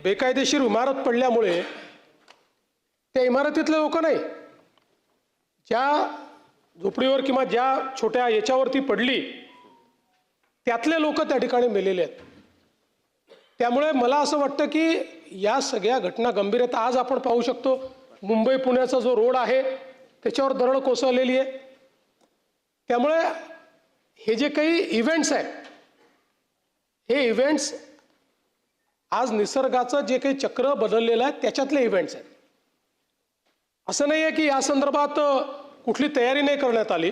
बेकायदेशीर इमारत पडल्यामुळे त्या इमारतीतले लोक नाही, ज्या झोपडीवर किंवा ज्या छोट्या याच्यावरती पडली त्यातले लोक त्या ठिकाणी मेलेले आहेत। त्यामुळे मला असं वाटतं की या सगळ्या घटना गंभीर आहेत। आज आपण पाहू शकतो मुंबई पुण्याचा जो रोड आहे त्याच्यावर दरड कोसळलेली आहे। त्यामुळे हे जे काही इव्हेंट्स आहेत हे इव्हेंट्स आज निसर्गाचं जे काही चक्र बदललेलं आहे त्याच्यातले इव्हेंट्स आहेत। असं नाही आहे की या संदर्भात कुठली तयारी नाही करण्यात आली,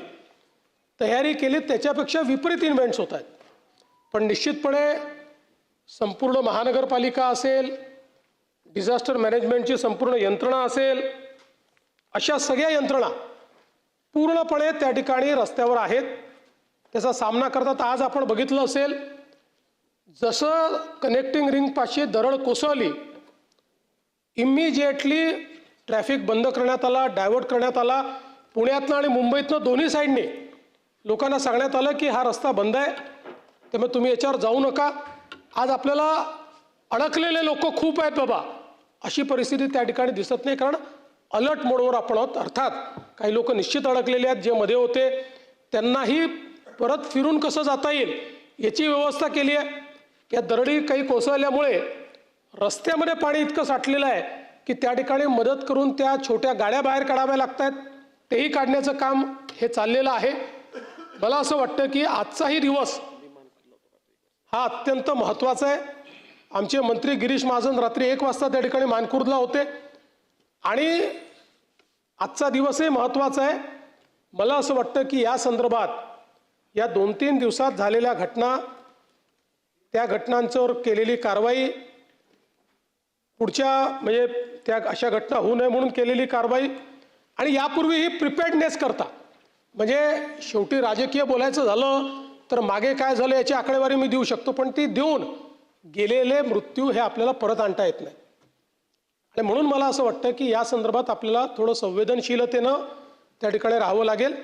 तयारी केली त्याच्यापेक्षा विपरीत इव्हेंट्स होत आहेत। पण निश्चितपणे संपूर्ण महानगरपालिका असेल, डिझास्टर मॅनेजमेंटची संपूर्ण यंत्रणा असेल, अशा सगळ्या यंत्रणा पूर्णपणे त्या ठिकाणी रस्त्यावर आहेत, त्याचा सामना करतात। आज आपण बघितलं असेल जसं कनेक्टिंग रिंगपाशी दरड कोसळली इमिजिएटली ट्रॅफिक बंद करण्यात आला, डायव्हर्ट करण्यात आला। पुण्यातनं आणि मुंबईतनं दोन्ही साईडने लोकांना सांगण्यात आलं की हा रस्ता बंद आहे, त्यामुळे तुम्ही याच्यावर जाऊ नका। आज आपल्याला अडकलेले लोक खूप आहेत बाबा, अशी परिस्थिती त्या ठिकाणी दिसत नाही, कारण अलर्ट मोडवर आपण आहोत। अर्थात काही लोक निश्चित अडकलेले आहेत, जे मध्ये होते त्यांनाही परत फिरून कसं जाता येईल याची व्यवस्था केली आहे। या दरडी काही कोसळल्यामुळे रस्त्यामध्ये पाणी इतकं साठलेलं आहे की त्या ठिकाणी मदत करून त्या छोट्या गाड्या बाहेर काढाव्या लागत आहेत, तेही काढण्याचं काम हे चाललेलं आहे। मला असं वाटतं की आजचाही दिवस हा अत्यंत महत्त्वाचा आहे। आमचे मंत्री गिरीश महाजन रात्री 1 वाजता त्या ठिकाणी मानखुर्दला होते आणि आजचा दिवसही महत्त्वाचा आहे। मला असं वाटतं की या संदर्भात या 2-3 दिवसात झालेल्या घटना, त्या घटनांवर केलेली कारवाई, पुढच्या म्हणजे त्या अशा घटना होऊ नये म्हणून केलेली कारवाई, आणि यापूर्वीही प्रिपेअर्डनेस करता, म्हणजे शेवटी राजकीय बोलायचं झालं तर मागे काय झालं याची आकडेवारी मी देऊ शकतो, पण ती देऊन गेलेले मृत्यू हे आपल्याला परत आणता येत नाही। आणि म्हणून मला असं वाटतं की या संदर्भात आपल्याला थोडं संवेदनशीलतेनं त्या ठिकाणी राहावं लागेल।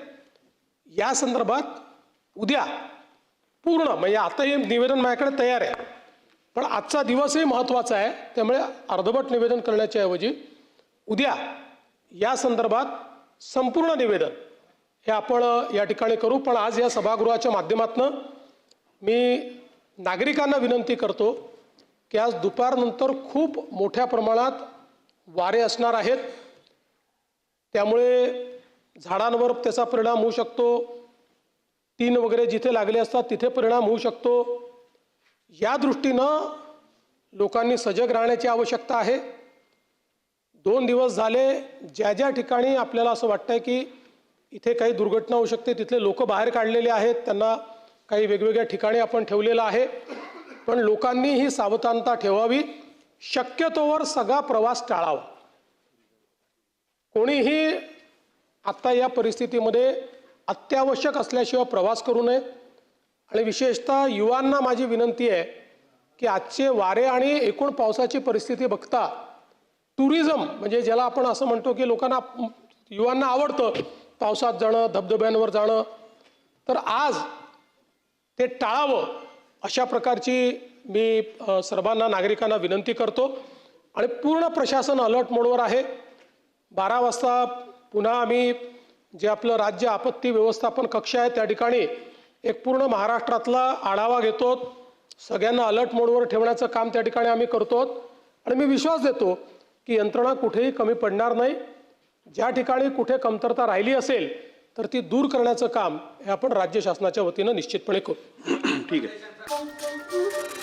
या संदर्भात उद्या पूर्ण म्हणजे आता हे निवेदन माझ्याकडे तयार आहे, पण आजचा दिवसही महत्त्वाचा आहे, त्यामुळे अर्धवट निवेदन करण्याच्या ऐवजी उद्या या संदर्भात संपूर्ण निवेदन हे आपण या ठिकाणी करू। पण आज या सभागृहाच्या माध्यमातून मी नागरिकांना विनंती करतो की आज दुपारनंतर खूप मोठ्या प्रमाणात वारे असणार आहेत, त्यामुळे झाडांवर त्याचा परिणाम होऊ शकतो, टीन वगैरे जिथे लागले असतात तिथे परिणाम होऊ शकतो। या दृष्टीनं लोकांनी सजग राहण्याची आवश्यकता आहे। 2 दिवस झाले ज्या ज्या ठिकाणी आपल्याला असं वाटतंय की इथे काही दुर्घटना होऊ शकते तिथले लोक बाहेर काढलेले आहेत, त्यांना काही वेगवेगळ्या ठिकाणी आपण ठेवलेलं आहे, पण लोकांनी ही सावधानता ठेवावी। शक्यतोवर सगळा प्रवास टाळावा। कोणीही आता या परिस्थितीमध्ये अत्यावश्यक असल्याशिवाय प्रवास करू नये। आणि विशेषतः युवांना माझी विनंती आहे की आजचे वारे आणि एकूण पावसाची परिस्थिती बघता टुरिझम म्हणजे ज्याला आपण असं म्हणतो की लोकांना युवांना आवडतं पावसात जाणं, धबधब्यांवर जाणं, तर आज ते टाळावं अशा प्रकारची मी सर्वांना नागरिकांना विनंती करतो। आणि पूर्ण प्रशासन अलर्ट मोडवर आहे। 12 वाजता पुन्हा आम्ही जे आपलं राज्य आपत्ती व्यवस्थापन कक्ष आहे त्या ठिकाणी एक पूर्ण महाराष्ट्रातला आढावा घेतो, सगळ्यांना अलर्ट मोडवर ठेवण्याचं काम त्या ठिकाणी आम्ही करतो। आणि मी विश्वास देतो की यंत्रणा कुठेही कमी पडणार नाही। ज्या ठिकाणी कुठे कमतरता राहिली असेल तर ती दूर करण्याचं काम हे आपण राज्य शासनाच्या वतीनं निश्चितपणे करू। ठीक आहे।